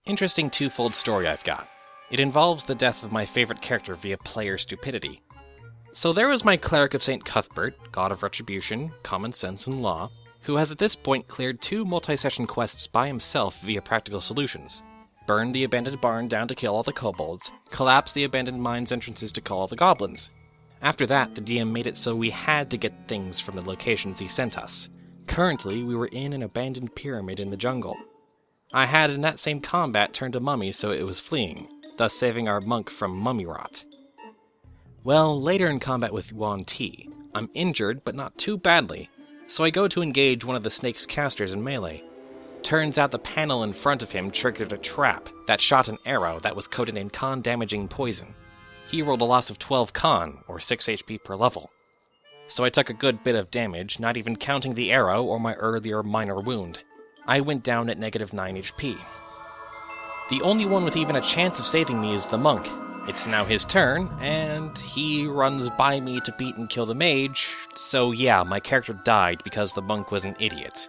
Interesting twofold story I've got. It involves the death of my favorite character via player stupidity. So there was my Cleric of St. Cuthbert, god of retribution, common sense, and law, who has at this point cleared 2 multi-session quests by himself via practical solutions. Burned the abandoned barn down to kill all the kobolds, collapsed the abandoned mine's entrances to kill all the goblins. After that, the DM made it so we had to get things from the locations he sent us. Currently, we were in an abandoned pyramid in the jungle. I had in that same combat turned a mummy so it was fleeing, thus saving our monk from mummy rot. Well, later in combat with Yuan Ti, I'm injured but not too badly, so I go to engage one of the snake's casters in melee. Turns out the panel in front of him triggered a trap that shot an arrow that was coated in con-damaging poison. He rolled a loss of 12 con, or 6 HP per level. So I took a good bit of damage, not even counting the arrow or my earlier minor wound. I went down at -9 HP. The only one with even a chance of saving me is the monk. It's now his turn, and he runs by me to beat and kill the mage, so yeah, my character died because the monk was an idiot.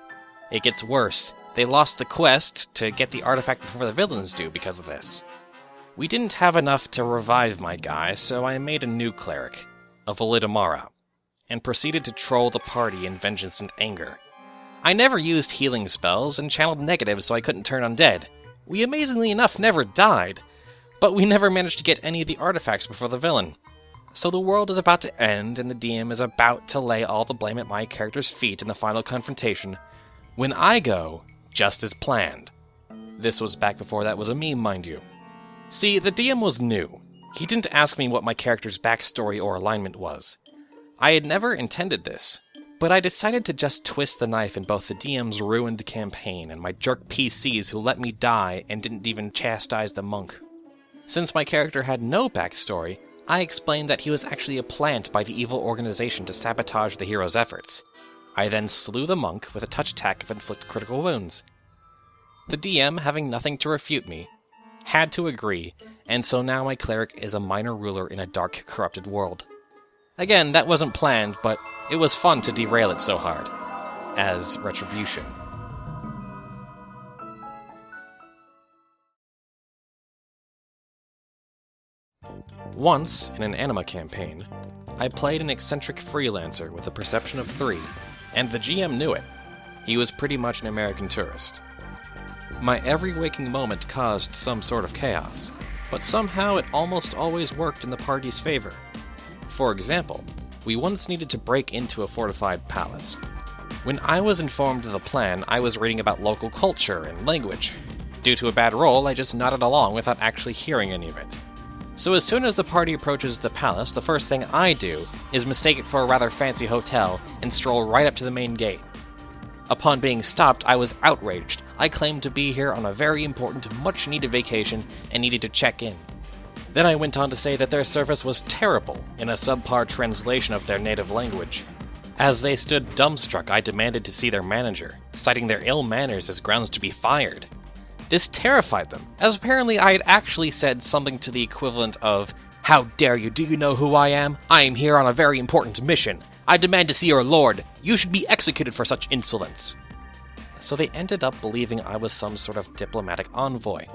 It gets worse. They lost the quest to get the artifact before the villains do because of this. We didn't have enough to revive my guy, so I made a new cleric, a Validamara, and proceeded to troll the party in vengeance and anger. I never used healing spells and channeled negatives so I couldn't turn undead. We amazingly enough never died, but we never managed to get any of the artifacts before the villain. So the world is about to end and the DM is about to lay all the blame at my character's feet in the final confrontation, when I go, just as planned. This was back before that was a meme, mind you. See, the DM was new. He didn't ask me what my character's backstory or alignment was. I had never intended this, but I decided to just twist the knife in both the DM's ruined campaign and my jerk PCs who let me die and didn't even chastise the monk. Since my character had no backstory, I explained that he was actually a plant by the evil organization to sabotage the hero's efforts. I then slew the monk with a touch attack of inflict critical wounds. The DM, having nothing to refute me, had to agree, and so now my cleric is a minor ruler in a dark, corrupted world. Again, that wasn't planned, but it was fun to derail it so hard. As retribution. Once, in an anima campaign, I played an eccentric freelancer with a perception of 3, and the GM knew it. He was pretty much an American tourist. My every waking moment caused some sort of chaos, but somehow it almost always worked in the party's favor. For example, we once needed to break into a fortified palace. When I was informed of the plan, I was reading about local culture and language. Due to a bad roll, I just nodded along without actually hearing any of it. So as soon as the party approaches the palace, the first thing I do is mistake it for a rather fancy hotel and stroll right up to the main gate. Upon being stopped, I was outraged. I claimed to be here on a very important, much-needed vacation and needed to check in. Then I went on to say that their service was terrible in a subpar translation of their native language. As they stood dumbstruck, I demanded to see their manager, citing their ill manners as grounds to be fired. This terrified them, as apparently I had actually said something to the equivalent of, "How dare you, do you know who I am? I am here on a very important mission. I demand to see your lord. You should be executed for such insolence." So they ended up believing I was some sort of diplomatic envoy.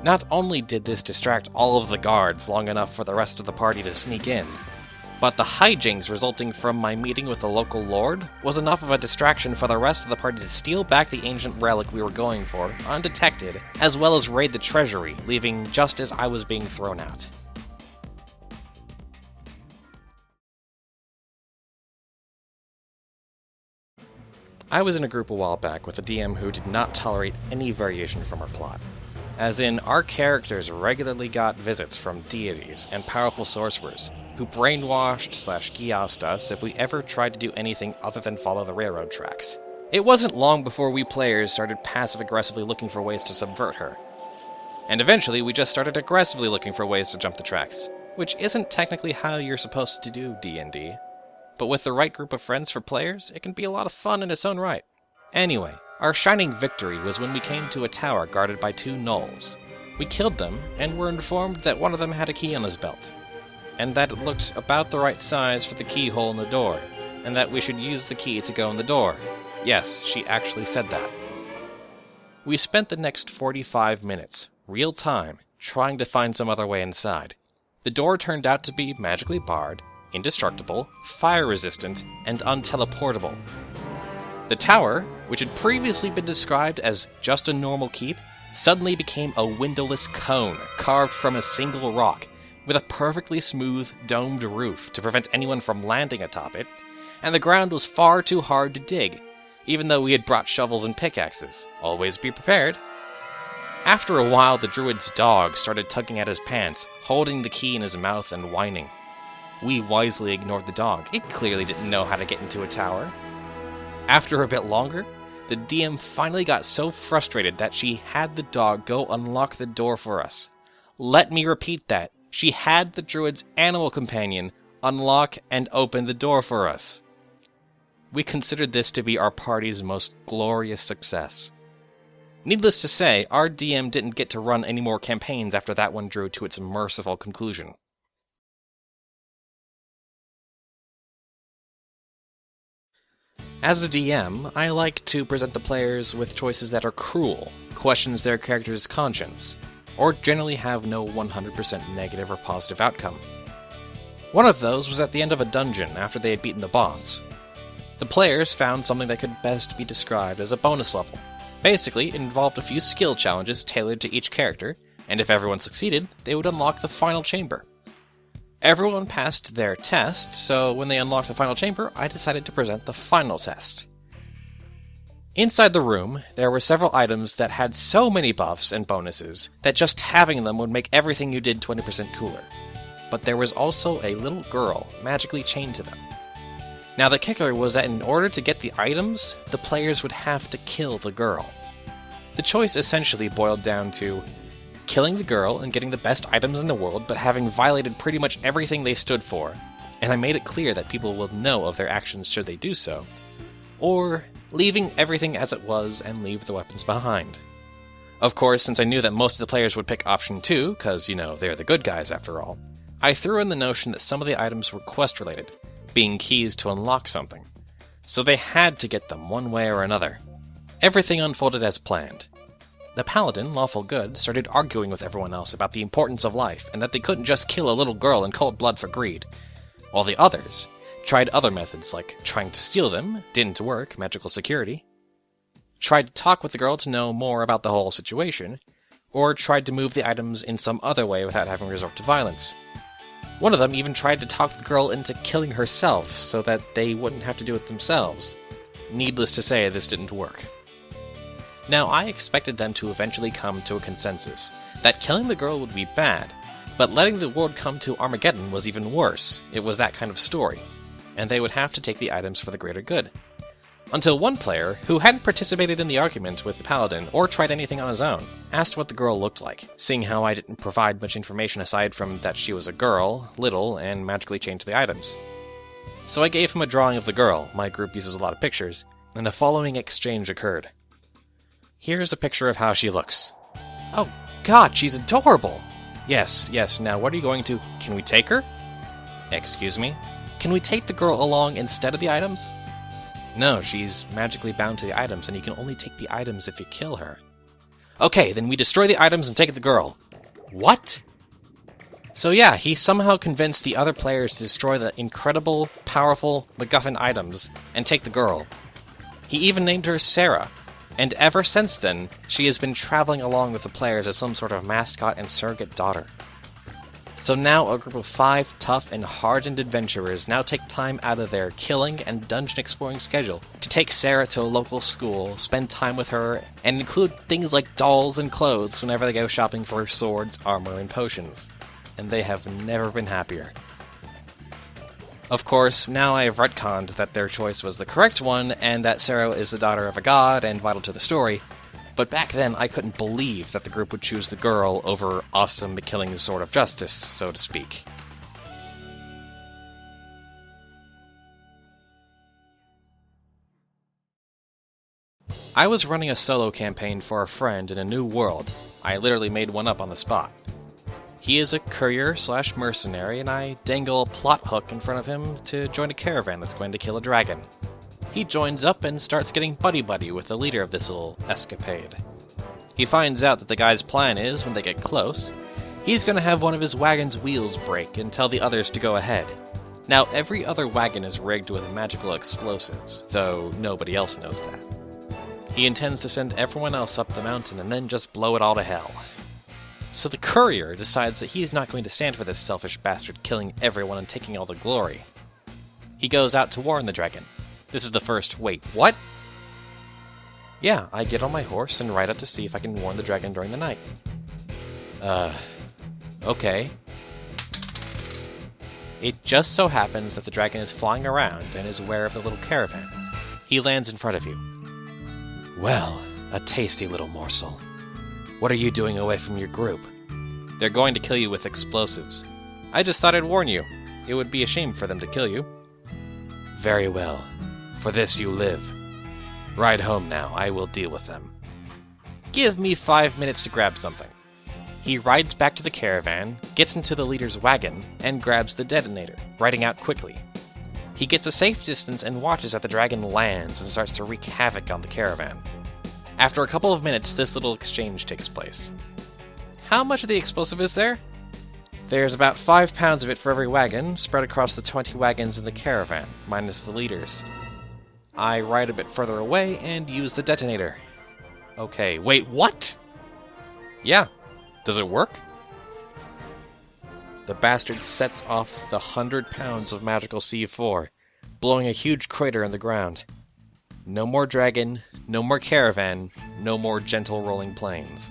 Not only did this distract all of the guards long enough for the rest of the party to sneak in, but the hijinks resulting from my meeting with the local lord was enough of a distraction for the rest of the party to steal back the ancient relic we were going for, undetected, as well as raid the treasury, leaving just as I was being thrown out. I was in a group a while back with a DM who did not tolerate any variation from our plot. As in, our characters regularly got visits from deities and powerful sorcerers, who brainwashed/kiosked us if we ever tried to do anything other than follow the railroad tracks. It wasn't long before we players started passive-aggressively looking for ways to subvert her. And eventually we just started aggressively looking for ways to jump the tracks, which isn't technically how you're supposed to do D&D. But with the right group of friends for players, it can be a lot of fun in its own right. Anyway, our shining victory was when we came to a tower guarded by 2 gnolls. We killed them, and were informed that one of them had a key on his belt, and that it looked about the right size for the keyhole in the door, and that we should use the key to go in the door. Yes, she actually said that. We spent the next 45 minutes, real time, trying to find some other way inside. The door turned out to be magically barred, indestructible, fire-resistant, and unteleportable. The tower, which had previously been described as just a normal keep, suddenly became a windowless cone carved from a single rock, with a perfectly smooth, domed roof to prevent anyone from landing atop it, and the ground was far too hard to dig, even though we had brought shovels and pickaxes. Always be prepared. After a while, the druid's dog started tugging at his pants, holding the key in his mouth and whining. We wisely ignored the dog. It clearly didn't know how to get into a tower. After a bit longer, the DM finally got so frustrated that she had the dog go unlock the door for us. Let me repeat that. She had the druid's animal companion unlock and open the door for us. We considered this to be our party's most glorious success. Needless to say, our DM didn't get to run any more campaigns after that one drew to its merciful conclusion. As a DM, I like to present the players with choices that are cruel, questions their character's conscience, or generally have no 100% negative or positive outcome. One of those was at the end of a dungeon after they had beaten the boss. The players found something that could best be described as a bonus level. Basically, it involved a few skill challenges tailored to each character, and if everyone succeeded, they would unlock the final chamber. Everyone passed their test, so when they unlocked the final chamber, I decided to present the final test. Inside the room, there were several items that had so many buffs and bonuses that just having them would make everything you did 20% cooler. But there was also a little girl magically chained to them. Now the kicker was that in order to get the items, the players would have to kill the girl. The choice essentially boiled down to killing the girl and getting the best items in the world, but having violated pretty much everything they stood for, and I made it clear that people will know of their actions should they do so, or leaving everything as it was and leave the weapons behind. Of course, since I knew that most of the players would pick option 2, because, they're the good guys after all, I threw in the notion that some of the items were quest-related, being keys to unlock something, so they had to get them one way or another. Everything unfolded as planned. The paladin, Lawful Good, started arguing with everyone else about the importance of life and that they couldn't just kill a little girl in cold blood for greed, while the others tried other methods like trying to steal them, didn't work, magical security, tried to talk with the girl to know more about the whole situation, or tried to move the items in some other way without having to resort to violence. One of them even tried to talk the girl into killing herself so that they wouldn't have to do it themselves. Needless to say, this didn't work. Now, I expected them to eventually come to a consensus that killing the girl would be bad, but letting the world come to Armageddon was even worse. It was that kind of story, and they would have to take the items for the greater good. Until one player, who hadn't participated in the argument with the paladin or tried anything on his own, asked what the girl looked like, seeing how I didn't provide much information aside from that she was a girl, little, and magically chained to the items. So I gave him a drawing of the girl, my group uses a lot of pictures, and the following exchange occurred. Here's a picture of how she looks. Oh god, she's adorable! Yes, now what are you going to... Can we take her? Excuse me? Can we take the girl along instead of the items? No, she's magically bound to the items, and you can only take the items if you kill her. Okay, then we destroy the items and take the girl. What? So yeah, he somehow convinced the other players to destroy the incredible, powerful MacGuffin items and take the girl. He even named her Sarah, and ever since then, she has been traveling along with the players as some sort of mascot and surrogate daughter. So now a group of 5 tough and hardened adventurers now take time out of their killing and dungeon exploring schedule to take Sarah to a local school, spend time with her, and include things like dolls and clothes whenever they go shopping for swords, armor, and potions. And they have never been happier. Of course, now I have retconned that their choice was the correct one, and that Sarah is the daughter of a god and vital to the story, but back then I couldn't believe that the group would choose the girl over awesome killing sword of justice, so to speak. I was running a solo campaign for a friend in a new world. I literally made one up on the spot. He is a courier/mercenary, and I dangle a plot hook in front of him to join a caravan that's going to kill a dragon. He joins up and starts getting buddy-buddy with the leader of this little escapade. He finds out that the guy's plan is, when they get close, he's going to have one of his wagon's wheels break and tell the others to go ahead. Now, every other wagon is rigged with magical explosives, though nobody else knows that. He intends to send everyone else up the mountain and then just blow it all to hell. So the Courier decides that he's not going to stand for this selfish bastard killing everyone and taking all the glory. He goes out to warn the dragon. This is the first, wait, what? Yeah, I get on my horse and ride out to see if I can warn the dragon during the night. Okay. It just so happens that the dragon is flying around and is aware of the little caravan. He lands in front of you. Well, a tasty little morsel. What are you doing away from your group? They're going to kill you with explosives. I just thought I'd warn you. It would be a shame for them to kill you. Very well. For this you live. Ride home now. I will deal with them. Give me 5 minutes to grab something. He rides back to the caravan, gets into the leader's wagon, and grabs the detonator, riding out quickly. He gets a safe distance and watches as the dragon lands and starts to wreak havoc on the caravan. After a couple of minutes, this little exchange takes place. How much of the explosive is there? There's about 5 pounds of it for every wagon, spread across the 20 wagons in the caravan, minus the leaders. I ride a bit further away and use the detonator. Okay, wait, what? Yeah. Does it work? The bastard sets off the 100 pounds of magical C4, blowing a huge crater in the ground. No more dragon, no more caravan, no more gentle rolling plains.